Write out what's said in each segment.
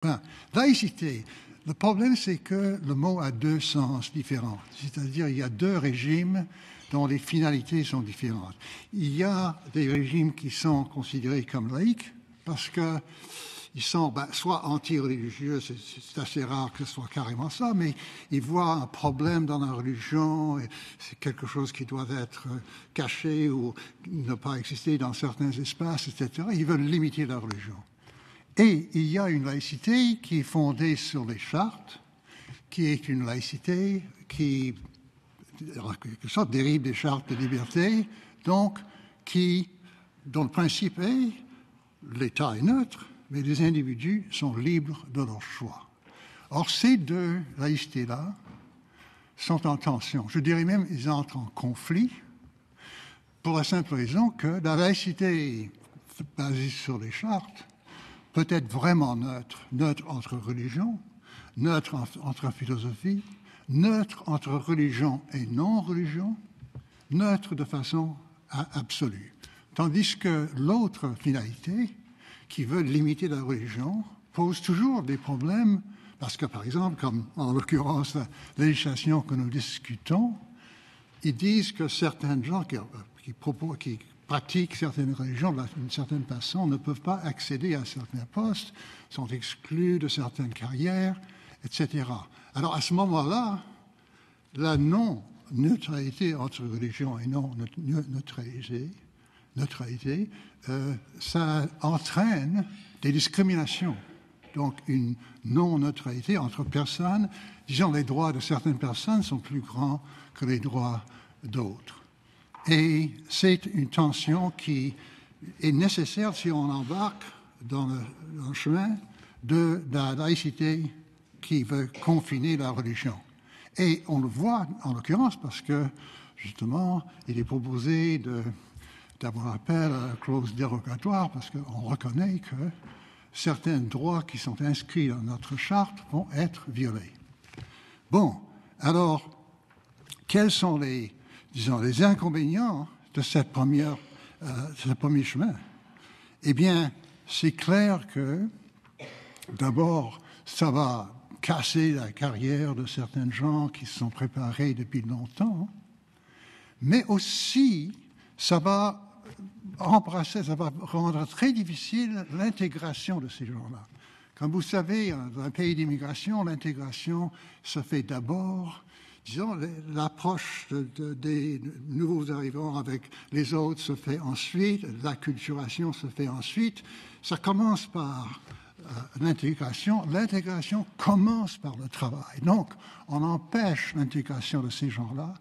Ben, laïcité, le problème c'est que le mot a deux sens différents, c'est-à-dire il y a deux régimes dont les finalités sont différentes. Il y a des régimes qui sont considérés comme laïques parce que ils sont soit anti-religieux, c'est assez rare que ce soit carrément ça, mais ils voient un problème dans la religion, et c'est quelque chose qui doit être caché ou ne pas exister dans certains espaces, etc. Ils veulent limiter la religion. Et il y a une laïcité qui est fondée sur les chartes, qui est une laïcité qui, en quelque sorte, dérive des chartes de liberté, donc dont le principe est l'État est neutre, mais les individus sont libres de leur choix. Or, ces deux laïcités-là sont en tension. Je dirais même qu'ils entrent en conflit pour la simple raison que la laïcité basée sur les chartes peut être vraiment neutre entre religions, neutre entre philosophie, neutre entre religion et non-religion, neutre de façon absolue. Tandis que l'autre finalité, qui veut limiter la religion, pose toujours des problèmes, parce que, par exemple, comme en l'occurrence la législation que nous discutons, ils disent que certaines gens qui pratiquent certaines religions d'une certaine façon ne peuvent pas accéder à certains postes, sont exclus de certaines carrières, etc. Alors, à ce moment-là, la non-neutralité entre religion et non-neutralité, ça entraîne des discriminations. Donc, une non-neutralité entre personnes. Disons, les droits de certaines personnes sont plus grands que les droits d'autres. Et c'est une tension qui est nécessaire si on embarque dans le chemin de la laïcité qui veut confiner la religion. Et on le voit, en l'occurrence, parce que, justement, il est proposé d'avoir appel à la clause dérogatoire, parce qu'on reconnaît que certains droits qui sont inscrits dans notre charte vont être violés. Bon, alors, quels sont les inconvénients de ce premier chemin? Eh bien, c'est clair que, d'abord, ça va casser la carrière de certains gens qui se sont préparés depuis longtemps, mais aussi, ça va rendre très difficile l'intégration de ces gens-là. Comme vous savez, dans un pays d'immigration, l'intégration se fait d'abord, disons, l'approche des nouveaux arrivants avec les autres se fait ensuite, l'acculturation se fait ensuite. Ça commence par l'intégration. L'intégration commence par le travail. Donc, on empêche l'intégration de ces gens-là.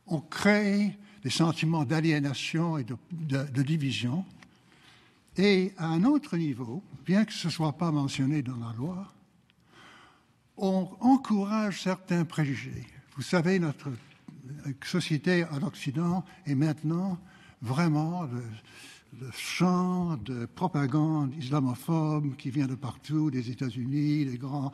On crée des sentiments d'aliénation et de division. Et à un autre niveau, bien que ce ne soit pas mentionné dans la loi, on encourage certains préjugés. Vous savez, notre société à l'Occident est maintenant vraiment le champ de propagande islamophobe qui vient de partout, des États-Unis, les grands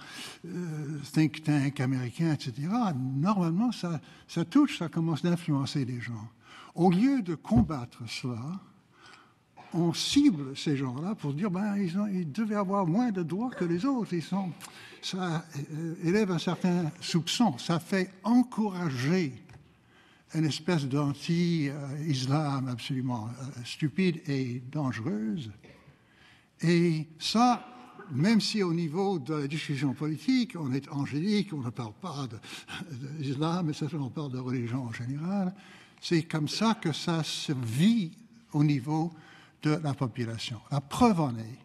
think tanks américains, etc. Normalement, ça touche, ça commence d'influencer les gens. Au lieu de combattre cela, on cible ces gens-là pour dire ils devaient avoir moins de droits que les autres. Ça élève un certain soupçon. Ça fait encourager une espèce d'anti-islam absolument stupide et dangereuse. Et ça, même si au niveau de la discussion politique, on est angélique, on ne parle pas d'islam, mais on parle de religion en général, c'est comme ça que ça se vit au niveau de la population. La preuve en est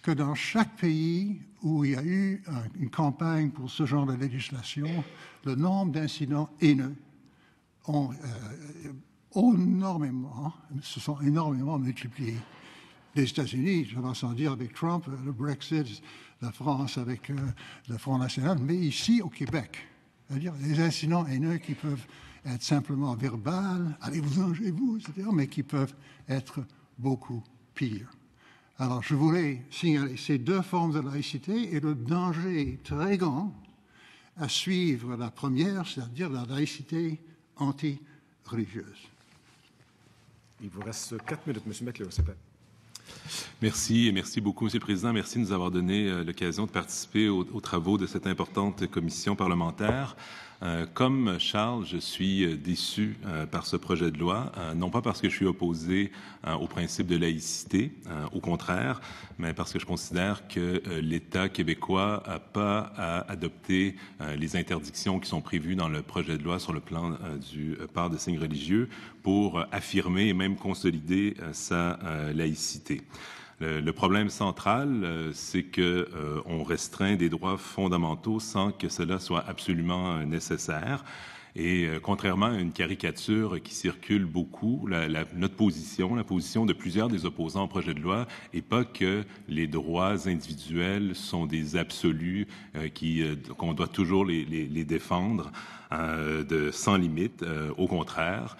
que dans chaque pays où il y a eu une campagne pour ce genre de législation, le nombre d'incidents haineux se sont énormément multipliés. Les États-Unis, ça va sans dire avec Trump, le Brexit, la France avec le Front National, mais ici au Québec. C'est-à-dire des incidents haineux qui peuvent être simplement verbales, allez-vous-en chez vous, etc., mais qui peuvent être beaucoup pires. Alors, je voulais signaler ces deux formes de laïcité et le danger très grand à suivre la première, c'est-à-dire la laïcité anti-religieuse. Il vous reste 4 minutes, M. McLeod, s'il vous plaît. Merci et merci beaucoup, Monsieur le Président. Merci de nous avoir donné l'occasion de participer aux travaux de cette importante commission parlementaire. Comme Charles, je suis déçu par ce projet de loi, non pas parce que je suis opposé au principe de laïcité, au contraire, mais parce que je considère que l'État québécois n'a pas à adopter les interdictions qui sont prévues dans le projet de loi sur le plan du port de signes religieux pour affirmer et même consolider sa laïcité. Le problème central, c'est que on restreint des droits fondamentaux sans que cela soit absolument nécessaire. Et contrairement à une caricature qui circule beaucoup, notre position, la position de plusieurs des opposants au projet de loi, n'est pas que les droits individuels sont des absolus qu'on doit toujours les défendre sans limite. Au contraire,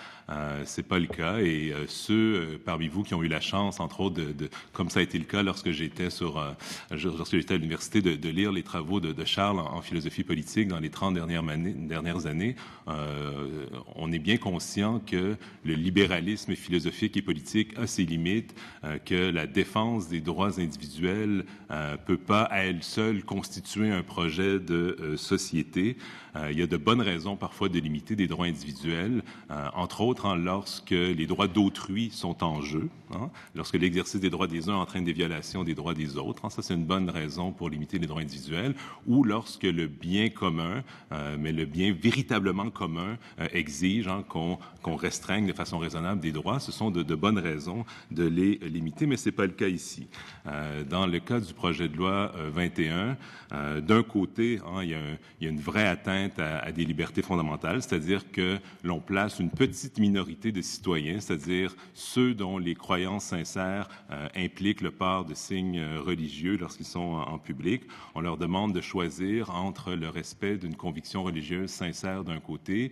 c'est pas le cas. Et ceux parmi vous qui ont eu la chance, entre autres, comme ça a été le cas lorsque j'étais à l'université, de lire les travaux de Charles en philosophie politique dans les 30 dernières années, on est bien conscient que le libéralisme philosophique et politique a ses limites, que la défense des droits individuels peut pas à elle seule constituer un projet de société. Il y a de bonnes raisons parfois de limiter des droits individuels, entre autres lorsque les droits d'autrui sont en jeu, lorsque l'exercice des droits des uns entraîne des violations des droits des autres. Ça, c'est une bonne raison pour limiter les droits individuels, ou lorsque le bien commun, mais le bien véritablement commun, exige qu'on restreigne de façon raisonnable des droits. Ce sont de bonnes raisons de les limiter, mais ce n'est pas le cas ici. Dans le cas du projet de loi 21, d'un côté, il y a une vraie atteinte à des libertés fondamentales, c'est-à-dire que l'on place une petite minorité de citoyens, c'est-à-dire ceux dont les croyances sincères impliquent le port de signes religieux lorsqu'ils sont en public. On leur demande de choisir entre le respect d'une conviction religieuse sincère d'un côté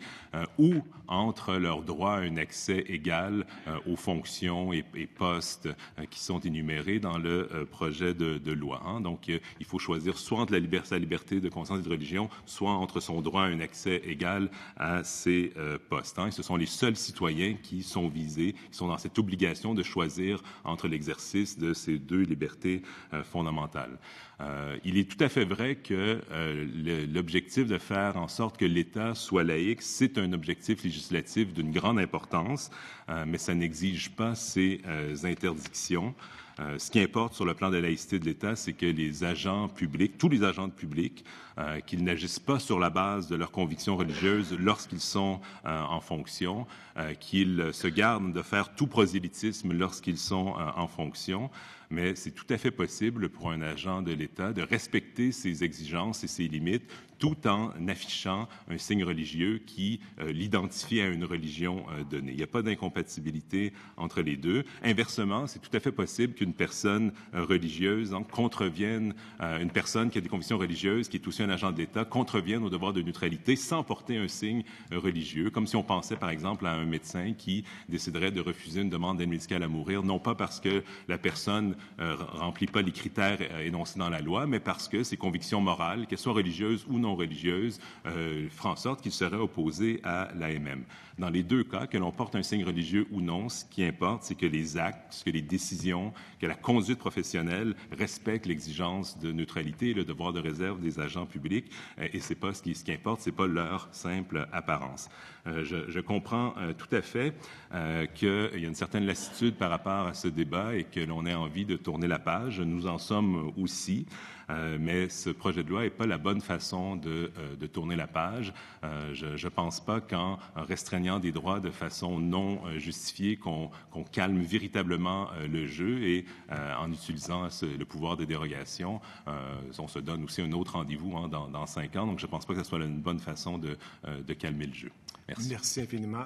ou entre leur droit à un accès égal aux fonctions et postes qui sont énumérés dans le projet de loi. Donc, il faut choisir soit entre sa liberté de conscience et de religion, soit entre son droit à un accès égal à ces postes. Et ce sont les seuls citoyens qui sont visés, qui sont dans cette obligation de choisir entre l'exercice de ces deux libertés fondamentales. Il est tout à fait vrai que l'objectif de faire en sorte que l'État soit laïque, c'est un objectif législatif d'une grande importance, mais ça n'exige pas ces interdictions. Ce qui importe sur le plan de la laïcité de l'État, c'est que les agents publics, tous les agents publics, qu'ils n'agissent pas sur la base de leurs convictions religieuses lorsqu'ils sont en fonction, qu'ils se gardent de faire tout prosélytisme lorsqu'ils sont en fonction. Mais c'est tout à fait possible pour un agent de l'État de respecter ses exigences et ses limites tout en affichant un signe religieux qui l'identifie à une religion donnée. Il n'y a pas d'incompatibilité entre les deux. Inversement, c'est tout à fait possible qu'une personne religieuse contrevienne, une personne qui a des convictions religieuses, qui est aussi un agent de l'État, contrevienne au devoir de neutralité sans porter un signe religieux, comme si on pensait par exemple à un médecin qui déciderait de refuser une demande d'aide médicale à mourir, non pas parce que la personne remplit pas les critères énoncés dans la loi, mais parce que ses convictions morales, qu'elles soient religieuses ou non religieuses, feraient en sorte qu'il serait opposé à l'AMM. Dans les deux cas, que l'on porte un signe religieux ou non, ce qui importe, c'est que les actes, que les décisions, que la conduite professionnelle respectent l'exigence de neutralité et le devoir de réserve des agents publics. Et c'est pas ce qui importe, c'est pas leur simple apparence. Je comprends tout à fait qu'il y a une certaine lassitude par rapport à ce débat et que l'on ait envie de tourner la page. Nous en sommes aussi. Mais ce projet de loi n'est pas la bonne façon de tourner la page. Je ne pense pas qu'en restreignant des droits de façon non justifiée, qu'on calme véritablement le jeu et en utilisant le pouvoir de dérogation, on se donne aussi un autre rendez-vous dans 5 ans. Donc, je ne pense pas que ce soit une bonne façon de calmer le jeu. Merci. Merci infiniment.